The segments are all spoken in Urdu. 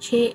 6।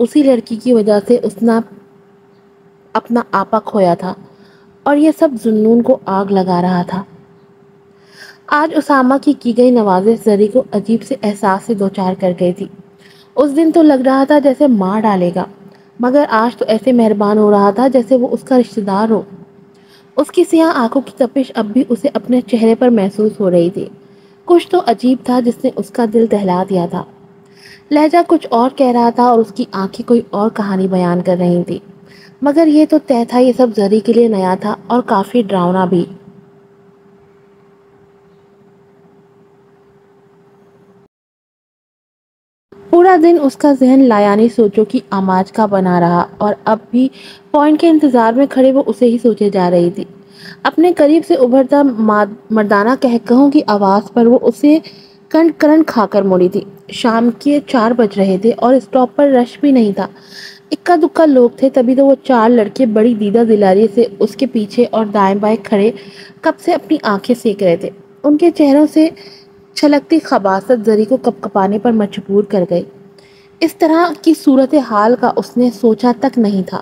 اسی لڑکی کی وجہ سے اس نے اپنا آپا کھویا تھا اور یہ سب جنون کو آگ لگا رہا تھا۔ آج اسامہ کی گئی نوازش زری کو عجیب سے احساس سے دوچار کر گئی تھی۔ اس دن تو لگ رہا تھا جیسے مار ڈالے گا، مگر آج تو ایسے مہربان ہو رہا تھا جیسے وہ اس کا رشتہ دار ہو۔ اس کی سیاہ آنکھوں کی تپش اب بھی اسے اپنے چہرے پر محسوس ہو رہی تھی۔ کچھ تو عجیب تھا جس نے اس کا دل دہلا دیا تھا۔ لہجہ کچھ اور کہہ رہا تھا اور اس کی آنکھیں کوئی اور کہانی بیان کر رہی تھی، مگر یہ تو طے تھا یہ سب زری کے لیے نیا تھا اور کافی ڈراؤنا بھی۔ پورا دن اس کا ذہن لایانی سوچوں کی آماج کا بنا رہا اور اب بھی پوائنٹ کے انتظار میں کھڑے وہ اسے ہی سوچے جا رہی تھی۔ اپنے قریب سے ابھرتا مردانہ قہقہوں کی آواز پر وہ اسے کنڈ کرنٹ کھا کر مڑی تھی۔ شام کے 4 بج رہے تھے اور اسٹاپ پر رش بھی نہیں تھا، اکا دکا لوگ تھے، تبھی تو وہ 4 لڑکے بڑی دیدہ دلاری سے اس کے پیچھے اور دائیں بائیں کھڑے کب سے اپنی آنکھیں سیک رہے تھے۔ ان کے چہروں سے چھلکتی خباثت زری کو کپکپانے پر مجبور کر گئی۔ اس طرح کی صورتحال کا اس نے سوچا تک نہیں تھا۔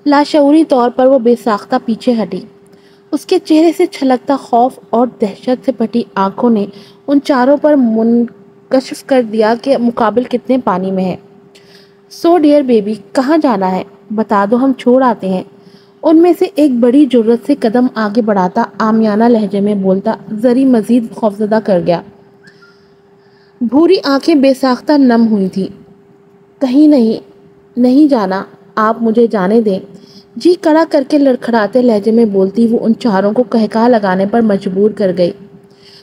لاشعوری طور پر وہ بے ساختہ پیچھے ہٹی۔ اس کے چہرے سے چھلکتا خوف اور دہشت سے پھٹی آنکھوں نے ان چاروں پر منکشف کر دیا کہ مقابل کتنے پانی میں ہے۔ سو ڈیئر بیبی، کہاں جانا ہے؟ بتا دو، ہم چھوڑ آتے ہیں۔ ان میں سے ایک بڑی جرأت سے قدم آگے بڑھاتا عامیانہ لہجے میں بولتا زری مزید خوفزدہ کر گیا۔ بھوری آنکھیں بے ساختہ نم ہوئی تھی۔ کہیں نہیں جانا، آپ مجھے جانے دیں، جی کڑا کر کے لڑکھڑاتے لہجے میں بولتی وہ ان چاروں کو قہقہا لگانے پر مجبور کر گئی۔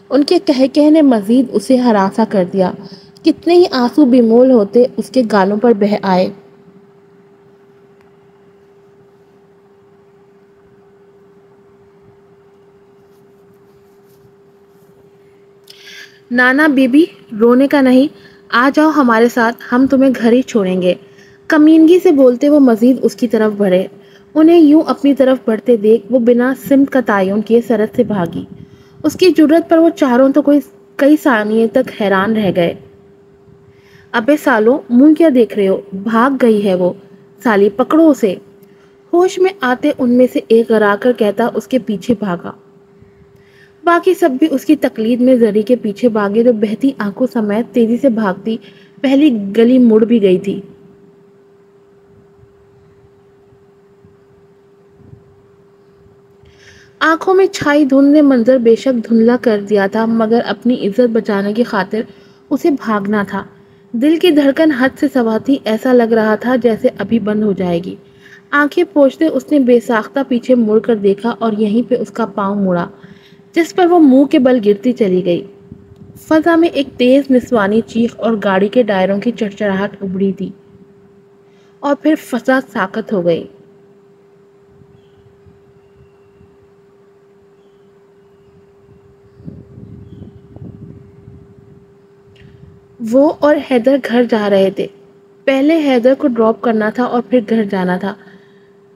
ان کے قہقہے نے مزید اسے ہراساں کر دیا۔ کتنے ہی آنسو بیمول ہوتے اس کے گالوں پر بہہ آئے۔ نانا بیبی، رونے کا نہیں، آ جاؤ ہمارے ساتھ، ہم تمہیں گھر ہی چھوڑیں گے۔ کمینگی سے بولتے وہ مزید اس کی طرف بڑھے۔ انہیں یوں اپنی طرف بڑھتے دیکھ وہ بنا سمت کا تعین کیے سرد سے بھاگی۔ اس کی جرأت پر وہ چاروں تو کئی ثانیے تک حیران رہ گئے۔ ابے سالو، منہ کیا دیکھ رہے ہو؟ بھاگ گئی ہے وہ، سالی پکڑو اسے۔ ہوش میں آتے ان میں سے ایک غرا کر کہتا اس کے پیچھے بھاگا۔ باقی سب بھی اس کی تقلید میں زری کے پیچھے بھاگے جو بہتی آنکھوں سمیت تیزی سے بھاگتی پہلی گلی مڑ بھی گئی تھی۔ آنکھوں میں چھائی دھند نے منظر بے شک دھندلا کر دیا تھا، مگر اپنی عزت بچانے کی خاطر اسے بھاگنا تھا۔ دل کی دھڑکن حد سے سوا تھی، ایسا لگ رہا تھا جیسے ابھی بند ہو جائے گی۔ آنکھیں پوچھتے اس نے بے ساختہ پیچھے مڑ کر دیکھا اور یہیں پہ اس کا پاؤں مڑا، جس پر وہ منہ کے بل گرتی چلی گئی۔ فضا میں ایک تیز نسوانی چیخ اور گاڑی کے ٹائروں کی چڑچڑاہٹ ابھری تھی اور پھر فضا ساکت ہو گئی۔ وہ اور حیدر گھر جا رہے تھے۔ پہلے حیدر کو ڈراپ کرنا تھا اور پھر گھر جانا تھا۔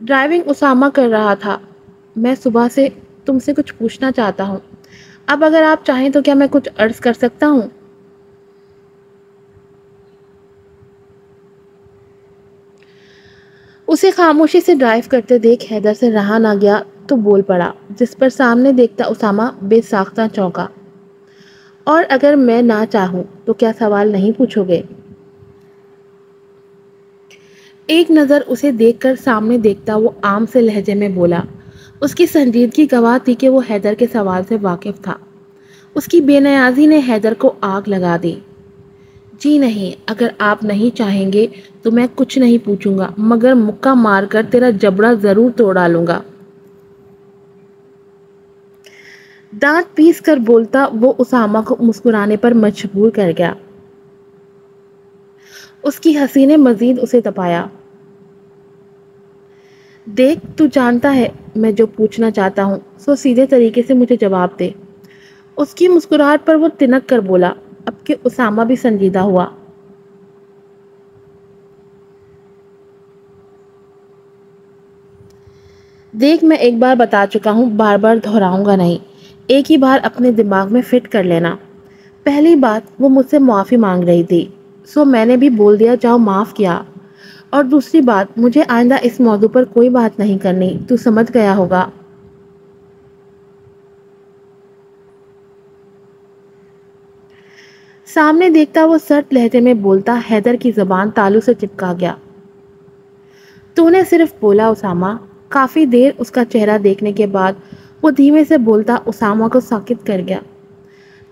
ڈرائیونگ اسامہ کر رہا تھا۔ میں صبح سے تم سے کچھ پوچھنا چاہتا ہوں، اب اگر آپ چاہیں تو کیا میں کچھ عرض کر سکتا ہوں؟ اسے خاموشی سے ڈرائیو کرتے دیکھ حیدر سے رہا نہ گیا تو بول پڑا، جس پر سامنے دیکھتا اسامہ بے ساختہ چونکا۔ اور اگر میں نہ چاہوں تو کیا سوال نہیں پوچھو گے؟ ایک نظر اسے دیکھ کر سامنے دیکھتا وہ عام سے لہجے میں بولا۔ اس کی سنجیدگی گواہ تھی کہ وہ حیدر کے سوال سے واقف تھا۔ اس کی بے نیازی نے حیدر کو آگ لگا دی۔ جی نہیں، اگر آپ نہیں چاہیں گے تو میں کچھ نہیں پوچھوں گا، مگر مکہ مار کر تیرا جبڑا ضرور توڑ ڈالوں گا۔ دانت پیس کر بولتا وہ اسامہ کو مسکرانے پر مجبور کر گیا۔ اس کی ہنسی نے مزید اسے تپایا۔ دیکھ، تو جانتا ہے میں جو پوچھنا چاہتا ہوں، سو سیدھے طریقے سے مجھے جواب دے۔ اس کی مسکراہٹ پر وہ تنک کر بولا۔ اب کہ اسامہ بھی سنجیدہ ہوا۔ دیکھ، میں ایک بار بتا چکا ہوں، بار بار دہراؤں گا نہیں، ایک ہی بار اپنے دماغ میں فٹ کر لینا۔ پہلی بات، وہ مجھ سے معافی مانگ رہی تھی، سو میں نے بھی بول دیا، جاؤ معاف کیا۔ اور دوسری بات، مجھے آئندہ اس موضوع پر کوئی بات نہیں کرنی، تو سمجھ گیا ہوگا۔ سامنے دیکھتا وہ سرد لہجے میں بولتا، حیدر کی زبان تالو سے چپکا گیا۔ تو نے صرف بولا اسامہ۔ کافی دیر اس کا چہرہ دیکھنے کے بعد وہ دھیمے سے بولتا اسامہ کو ساکت کر گیا۔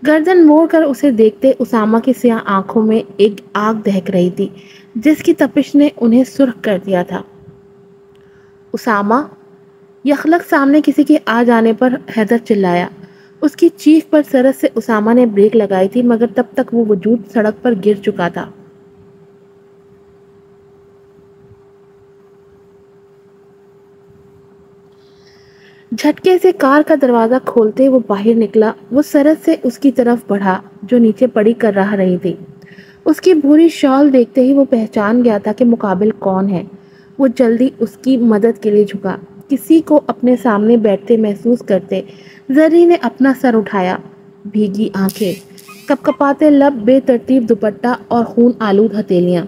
گردن موڑ کر اسے دیکھتے اسامہ کی سیاہ آنکھوں میں ایک آگ دہک رہی تھی جس کی تپش نے انہیں سرخ کر دیا تھا۔ اسامہ! یخلق سامنے کسی کے آ جانے پر حیدر چلایا۔ اس کی چیخ پر سرت سے اسامہ نے بریک لگائی تھی مگر تب تک وہ وجود سڑک پر گر چکا تھا۔ جھٹکے سے کار کا دروازہ کھولتے وہ باہر نکلا۔ وہ سرت سے اس کی طرف بڑھا جو نیچے پڑی کر رہی تھی۔ اس کی بھوری شال دیکھتے ہی وہ پہچان گیا تھا کہ مقابل کون ہے۔ وہ جلدی اس کی مدد کے لیے جھکا۔ کسی کو اپنے سامنے بیٹھتے محسوس کرتے زری نے اپنا سر اٹھایا۔ بھیگی آنکھیں، کپکپاتے لب، بے ترتیب دوپٹہ اور خون آلود ہتھیلیاں۔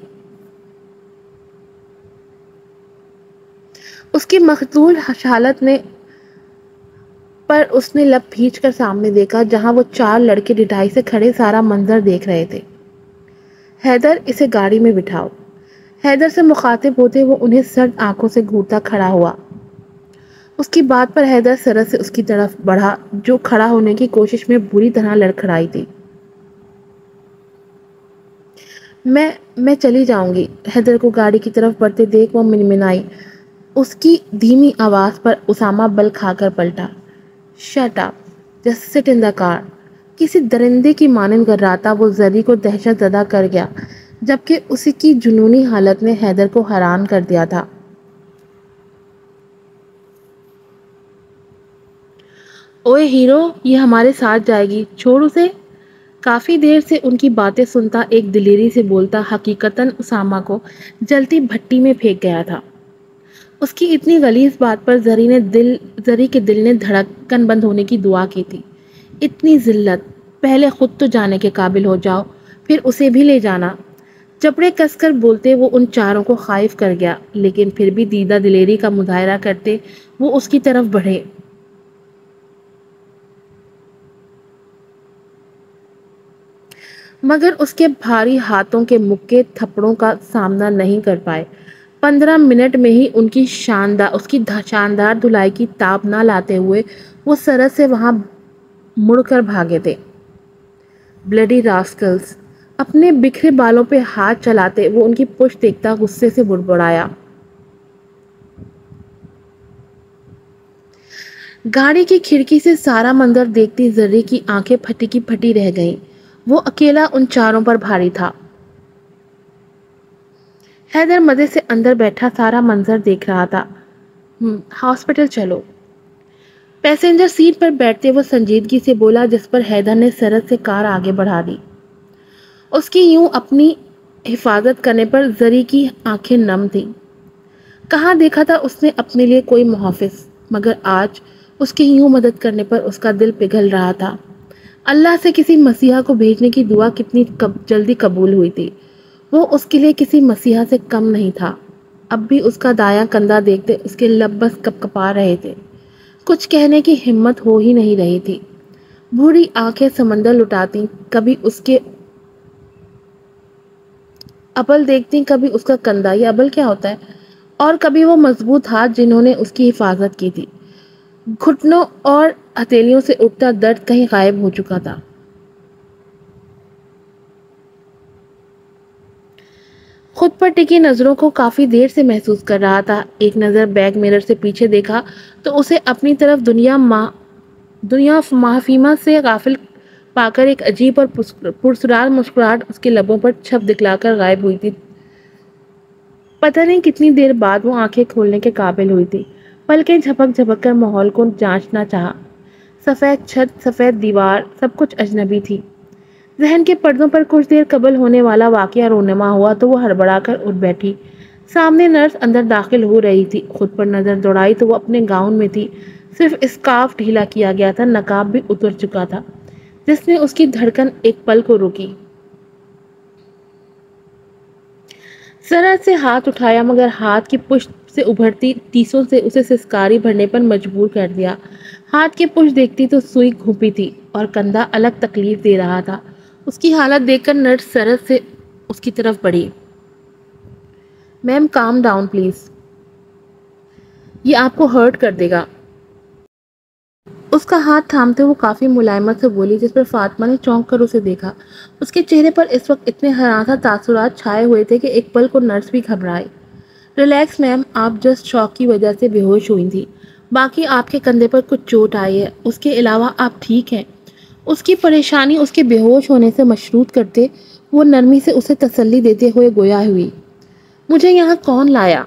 اس کی مخذول حالت نے پر اس نے لب بھیج کر سامنے دیکھا جہاں وہ چار لڑکے ڈٹائی سے کھڑے سارا منظر دیکھ رہے تھے۔ حیدر، اسے گاڑی میں بٹھاؤ۔ حیدر سے مخاطب ہوتے وہ انہیں سرد آنکھوں سے گھورتا کھڑا ہوا۔ اس کی بات پر حیدر سرت سے اس کی طرف بڑھا جو کھڑا ہونے کی کوشش میں بری طرح لڑکھڑائی تھی۔ میں چلی جاؤں گی۔ حیدر کو گاڑی کی طرف بڑھتے دیکھ وہ منمنائی۔ اس کی دھیمی آواز پر اسامہ بل کھا کر پلٹا۔ شٹ اپ، جسٹ سٹ ان دا کار۔ کسی درندے کی مانند گھراتا وہ زری کو دہشت زدہ کر گیا جبکہ اس کی جنونی حالت نے حیدر کو حیران کر دیا تھا۔ اوئے ہیرو، یہ ہمارے ساتھ جائے گی، چھوڑ اسے۔ کافی دیر سے ان کی باتیں سنتا ایک دلیری سے بولتا حقیقتاً اسامہ کو جلتی بھٹی میں پھینک گیا تھا۔ اس کی اتنی غلیظ بات پر زری کے دل نے دھڑکن بند ہونے کی دعا کی تھی۔ اتنی ذلت! پہلے خود تو جانے کے قابل ہو جاؤ، پھر اسے بھی لے جانا۔ چپڑے کس کر بولتے وہ ان چاروں کو خائف کر گیا لیکن پھر بھی دیدہ دلیری کا مظاہرہ کرتے وہ اس کی طرف بڑھے۔ مگر اس کے بھاری ہاتھوں کے مکے تھپڑوں کا سامنا نہیں کر پائے۔ 15 منٹ میں ہی اس کی شاندار دھلائی کی تاب نہ لاتے ہوئے وہ سرت سے وہاں مڑ کر بھاگے تھے۔ بلڈی راسکلز! اپنے بکھرے بالوں پہ ہاتھ چلاتے وہ ان کی پشت دیکھتا غصے سے بڑبڑایا۔ گاڑی کی کھڑکی سے سارا منظر دیکھتی زری کی آنکھیں پھٹی کی پھٹی رہ گئیں۔ وہ اکیلا ان چاروں پر بھاری تھا۔ حیدر مزے سے اندر بیٹھا سارا منظر دیکھ رہا تھا۔ ہاسپٹل چلو۔ پیسنجر سیٹ پر بیٹھتے وہ سنجیدگی سے بولا جس پر حیدر نے سرت سے کار آگے بڑھا دی۔ اس کی یوں اپنی حفاظت کرنے پر زری کی آنکھیں نم تھیں۔ کہاں دیکھا تھا اس نے اپنے لیے کوئی محافظ، مگر آج اس کی یوں مدد کرنے پر اس کا دل پگھل رہا تھا۔ اللہ سے کسی مسیحا کو بھیجنے کی دعا کتنی جلدی قبول ہوئی تھی۔ وہ اس کے لیے کسی مسیحا سے کم نہیں تھا۔ اب بھی اس کا دایاں کندھا دیکھتے اس کے لب بس کپکپا رہے تھے۔ کچھ کہنے کی ہمت ہو ہی نہیں رہی تھی۔ بھوری آنکھیں سمندر لٹاتی، کبھی اس کے ابل دیکھتی، کبھی اس کا کندھا، یہ ابل کیا ہوتا ہے، اور کبھی وہ مضبوط ہاتھ جنہوں نے اس کی حفاظت کی تھی۔ گھٹنوں اور ہتھیلیوں سے اٹھتا درد کہیں غائب ہو چکا تھا۔ خود پر ٹکی نظروں کو کافی دیر سے محسوس کر رہا تھا۔ ایک نظر بیک میرر سے پیچھے دیکھا تو اسے اپنی طرف دنیا مہفیمہ سے غافل پا کر ایک عجیب اور پرسرار مسکراہٹ اس کے لبوں پر چھپ دکھلا کر غائب ہوئی تھی۔ پتہ نہیں کتنی دیر بعد وہ آنکھیں کھولنے کے قابل ہوئی تھی۔ پلکیں جھپک جھپک کر ماحول کو جانچنا چاہا۔ سفید چھت، سفید دیوار، سب کچھ اجنبی تھی۔ ذہن کے پردوں پر کچھ دیر قبل ہونے والا واقعہ رونما ہوا تو وہ ہڑبڑا کر اٹھ بیٹھی۔ سامنے نرس اندر داخل ہو رہی تھی۔ خود پر نظر دوڑائی تو وہ اپنے گاؤن میں تھی، صرف اسکارف ڈھیلا کیا گیا تھا، نقاب بھی اتر چکا تھا جس نے اس کی دھڑکن ایک پل کو روکی۔ سرحد سے ہاتھ اٹھایا مگر ہاتھ کی پشت سے ابھرتی ٹیسوں سے اسے سسکاری بھرنے پر مجبور کر دیا۔ ہاتھ کی پشت دیکھتی تو سوئی گھپی تھی اور کندھا الگ تکلیف دے رہا تھا۔ اس کی حالت دیکھ کر نرس سرحد سے اس کی طرف بڑھی۔ میم کام ڈاؤن پلیز، یہ آپ کو ہرٹ کر دے گا۔ اس کا ہاتھ تھامتے وہ کافی ملائمت سے بولی، جس پر فاطمہ نے چونک کر اسے دیکھا۔ اس کے چہرے پر اس وقت اتنے ہراساں تاثرات چھائے ہوئے تھے کہ ایک پل کو نرس بھی گھبرائی۔ ریلیکس میم، آپ جسٹ شوق کی وجہ سے بے ہوش ہوئی تھی، باقی آپ کے کندھے پر کچھ چوٹ آئی ہے، اس کے علاوہ آپ ٹھیک ہیں۔ اس کی پریشانی اس کے بے ہوش ہونے سے مشروط کرتے وہ نرمی سے اسے تسلی دیتے ہوئے گویا ہوئی۔ مجھے یہاں کون لایا؟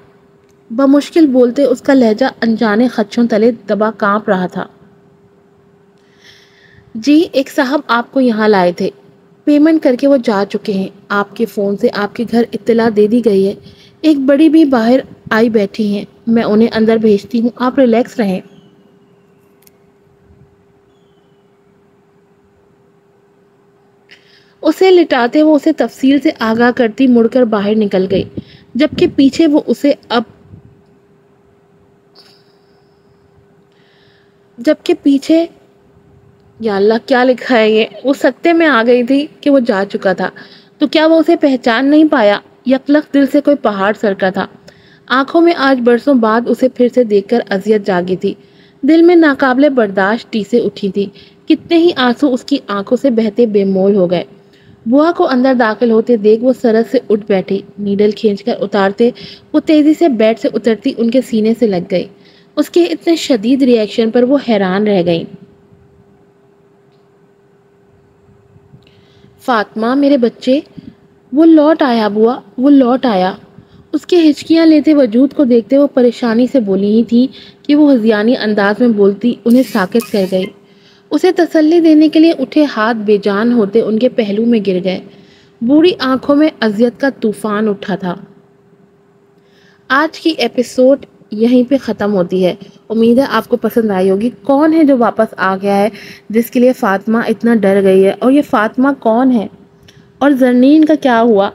بمشکل بولتے اس کا لہجہ انجانے خدشوں تلے دبا کانپ رہا تھا۔ جی ایک صاحب آپ کو یہاں لائے تھے، پیمنٹ کر کے وہ جا چکے ہیں۔ آپ کے فون سے آپ کے گھر اطلاع دے دی گئی ہے، ایک بڑی بھی باہر آئی بیٹھی ہیں، میں انہیں اندر بھیجتی ہوں، آپ ریلیکس رہیں۔ اسے لٹاتے وہ اسے تفصیل سے آگاہ کرتی مڑ کر باہر نکل گئی، جبکہ پیچھے وہ اسے یا اللہ کیا لکھا ہے یہ، وہ سکتے میں آ گئی تھی کہ وہ جا چکا تھا، تو کیا وہ اسے پہچان نہیں پایا؟ یکلخت دل سے کوئی پہاڑ سرکا تھا۔ آنکھوں میں آج برسوں بعد اسے پھر سے دیکھ کر اذیت جاگی تھی، دل میں ناقابل برداشت ٹیسیں اٹھی تھی، کتنے ہی آنسو اس کی آنکھوں سے بہتے بے مول ہو گئے۔ بوا کو اندر داخل ہوتے دیکھ وہ سرحد سے اٹھ بیٹھی، نیڈل کھینچ کر اتارتے وہ تیزی سے بیڈ سے اترتی ان کے سینے سے لگ گئی۔ اس کے اتنے شدید ری ایکشن پر وہ حیران رہ گئی۔ فاطمہ میرے بچے، وہ لوٹ آیا بوا، وہ لوٹ آیا۔ اس کے ہچکیاں لیتے وجود کو دیکھتے وہ پریشانی سے بولی ہی تھی کہ وہ ہذیانی انداز میں بولتی انہیں ساکت کر گئی۔ اسے تسلی دینے کے لیے اٹھے ہاتھ بے جان ہوتے ان کے پہلو میں گر گئے۔ بوڑھی آنکھوں میں اذیت کا طوفان اٹھا تھا۔ آج کی ایپیسوڈ یہیں پہ ختم ہوتی ہے۔ امید ہے آپ کو پسند آئی ہوگی۔ کون ہے جو واپس آ گیا ہے جس کے لیے فاطمہ اتنا ڈر گئی ہے، اور یہ فاطمہ کون ہے، اور زرنین کا کیا ہوا؟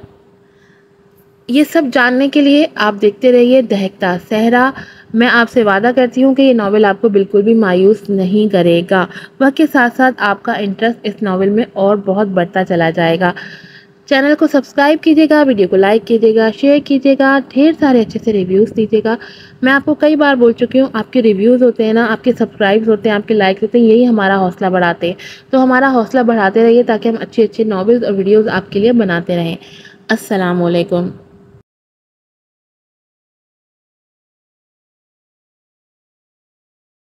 یہ سب جاننے کے لیے آپ دیکھتے رہیے دہکتا صحرا۔ میں آپ سے وعدہ کرتی ہوں کہ یہ ناول آپ کو بالکل بھی مایوس نہیں کرے گا، وقت کے ساتھ ساتھ آپ کا انٹرسٹ اس ناول میں اور بہت بڑھتا چلا جائے گا۔ چینل کو سبسکرائب کیجیے گا، ویڈیو کو لائک کیجیے گا، شیئر کیجیے گا، ڈھیر سارے اچھے سے ریویوز دیجیے گا۔ میں آپ کو کئی بار بول چکی ہوں، آپ کے ریویوز ہوتے ہیں نا، آپ کے سبسکرائبز ہوتے ہیں، آپ کے لائکس ہوتے ہیں، یہی ہمارا حوصلہ بڑھاتے ہیں۔ تو ہمارا حوصلہ بڑھاتے رہیے تاکہ ہم اچھے اچھے ناولز اور ویڈیوز آپ کے لیے بناتے رہیں۔ السلام علیکم۔